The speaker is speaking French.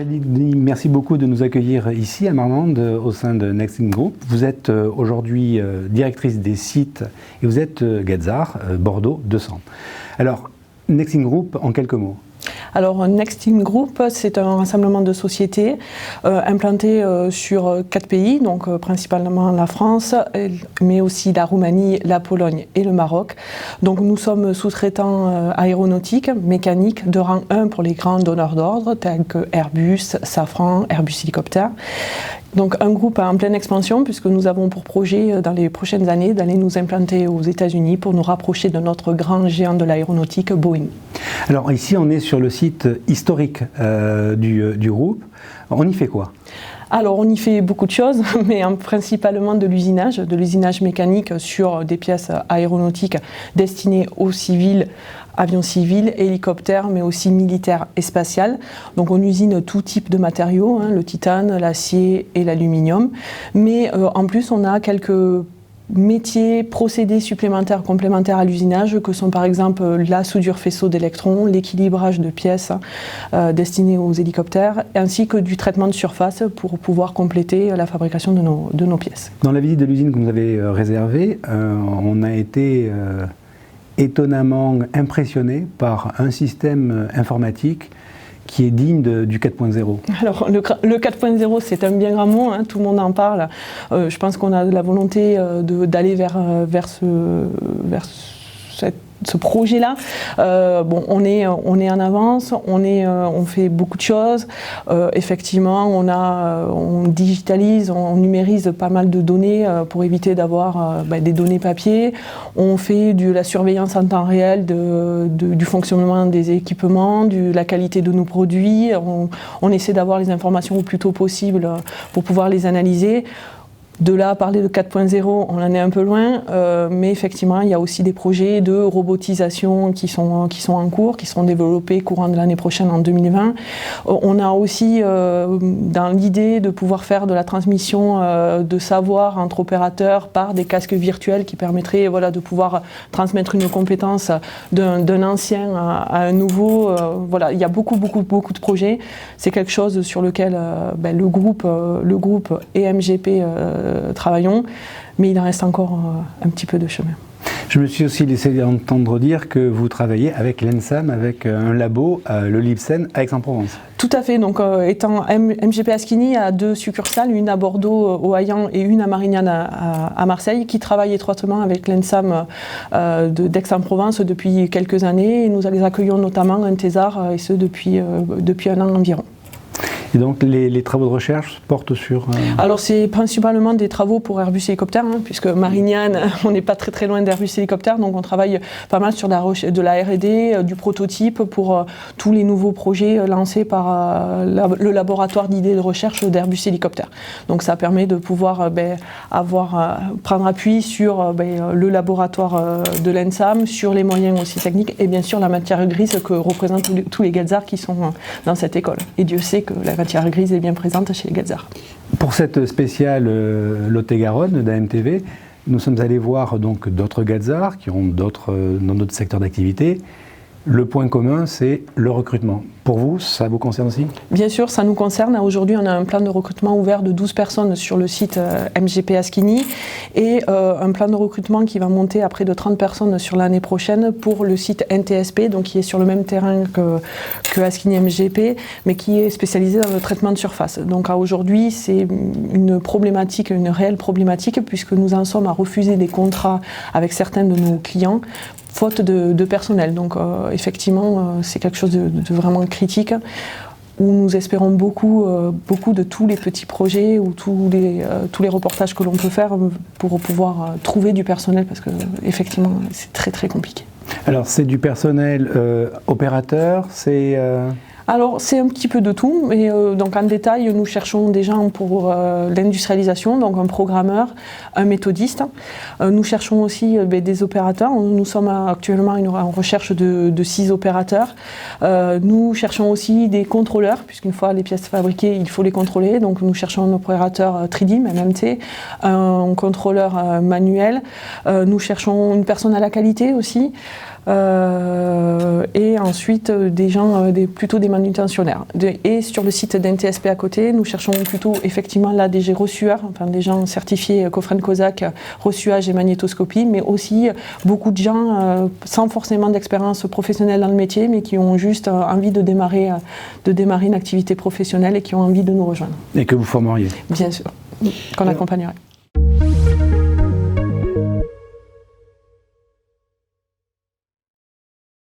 Angélique, merci beaucoup de nous accueillir ici à Marmande au sein de Nextin Group. Vous êtes aujourd'hui directrice des sites et vous êtes Gadzart, Bordeaux 200. Alors, Nextin Group en quelques mots. Alors Nextin Group, c'est un rassemblement de sociétés implanté sur 4 pays, donc principalement la France, mais aussi la Roumanie, la Pologne et le Maroc. Donc nous sommes sous-traitants aéronautiques, mécaniques de rang 1 pour les grands donneurs d'ordre tels que Airbus, Safran, Airbus Hélicoptère. Donc un groupe en pleine expansion puisque nous avons pour projet dans les prochaines années d'aller nous implanter aux États-Unis pour nous rapprocher de notre grand géant de l'aéronautique, Boeing. Alors ici on est sur le site historique du groupe. On y fait quoi ? Alors on y fait beaucoup de choses, mais principalement de l'usinage mécanique sur des pièces aéronautiques destinées aux civils, avions civils, hélicoptères, mais aussi militaires et spatiales. Donc on usine tout type de matériaux, le titane, l'acier et l'aluminium. Mais en plus on a quelques métiers, procédés supplémentaires, complémentaires à l'usinage, que sont par exemple la soudure faisceau d'électrons, l'équilibrage de pièces destinées aux hélicoptères, ainsi que du traitement de surface pour pouvoir compléter la fabrication de nos pièces. Dans la visite de l'usine que vous avez réservée, on a été étonnamment impressionné par un système informatique qui est digne du 4.0. Alors le 4.0 c'est un bien grand mot, tout le monde en parle. Je pense qu'on a la volonté d'aller vers ce projet-là. On est en avance, on fait beaucoup de choses. Effectivement, on digitalise, on numérise pas mal de données pour éviter d'avoir des données papier. On fait de la surveillance en temps réel du fonctionnement des équipements, de la qualité de nos produits. On essaie d'avoir les informations au plus tôt possible pour pouvoir les analyser. De là à parler de 4.0, on en est un peu loin, mais effectivement, il y a aussi des projets de robotisation qui sont en cours, qui seront développés courant de l'année prochaine, en 2020. On a aussi dans l'idée de pouvoir faire de la transmission de savoir entre opérateurs par des casques virtuels qui permettraient de pouvoir transmettre une compétence d'un ancien à un nouveau. Il y a beaucoup de projets. C'est quelque chose sur lequel le groupe et MGP travaillons, mais il en reste encore un petit peu de chemin. Je me suis aussi laissé entendre dire que vous travaillez avec l'ENSAM, avec un labo, le Lipsen, à Aix-en-Provence. Tout à fait, donc étant MGP Asquini a 2 succursales, une à Bordeaux, au Hayan, et une à Marignane à Marseille, qui travaillent étroitement avec l'ENSAM d'Aix-en-Provence depuis quelques années. Et nous les accueillons notamment un thésard, et ce depuis 1 an environ. Et donc les travaux de recherche portent sur... Alors c'est principalement des travaux pour Airbus Hélicoptère, puisque Marignane, on n'est pas très loin d'Airbus Hélicoptère, donc on travaille pas mal sur de la R&D, du prototype pour tous les nouveaux projets lancés par le laboratoire d'idées de recherche d'Airbus Hélicoptère. Donc ça permet de pouvoir prendre appui sur le laboratoire de l'ENSAM, sur les moyens aussi techniques, et bien sûr la matière grise que représentent tous les Gadzart qui sont dans cette école. Et Dieu sait que la matière grise est bien présente chez les Gadzart. Pour cette spéciale Lot-et-Garonne d'AMTV, nous sommes allés voir donc d'autres Gadzart qui ont dans d'autres secteurs d'activité. Le point commun, c'est le recrutement. Pour vous, ça vous concerne aussi ? Bien sûr, ça nous concerne. Aujourd'hui, on a un plan de recrutement ouvert de 12 personnes sur le site MGP Asquini et un plan de recrutement qui va monter à près de 30 personnes sur l'année prochaine pour le site NTSP, donc qui est sur le même terrain que Asquini MGP, mais qui est spécialisé dans le traitement de surface. Donc aujourd'hui, c'est une réelle problématique, puisque nous en sommes à refuser des contrats avec certains de nos clients faute de personnel. Donc effectivement, c'est quelque chose de vraiment critique, où nous espérons beaucoup de tous les petits projets ou tous les reportages que l'on peut faire pour pouvoir trouver du personnel, parce que effectivement, c'est très compliqué. Alors c'est du personnel opérateur, c'est... Alors c'est un petit peu de tout, mais donc en détail, nous cherchons des gens pour l'industrialisation, donc un programmeur, un méthodiste. Nous cherchons aussi des opérateurs. Nous sommes actuellement en recherche de 6 opérateurs. Nous cherchons aussi des contrôleurs, puisqu'une fois les pièces fabriquées, il faut les contrôler. Donc nous cherchons un opérateur Tridim, MMT, un contrôleur manuel. Nous cherchons une personne à la qualité aussi. et ensuite des gens, plutôt des manutentionnaires. Et sur le site d'NTSP à côté, nous cherchons plutôt effectivement là des reçueurs, enfin des gens certifiés Cofran-Cosac, reçuage et magnétoscopie, mais aussi beaucoup de gens sans forcément d'expérience professionnelle dans le métier, mais qui ont juste envie de démarrer une activité professionnelle et qui ont envie de nous rejoindre. Et que vous formeriez? Bien sûr, qu'on accompagnerait.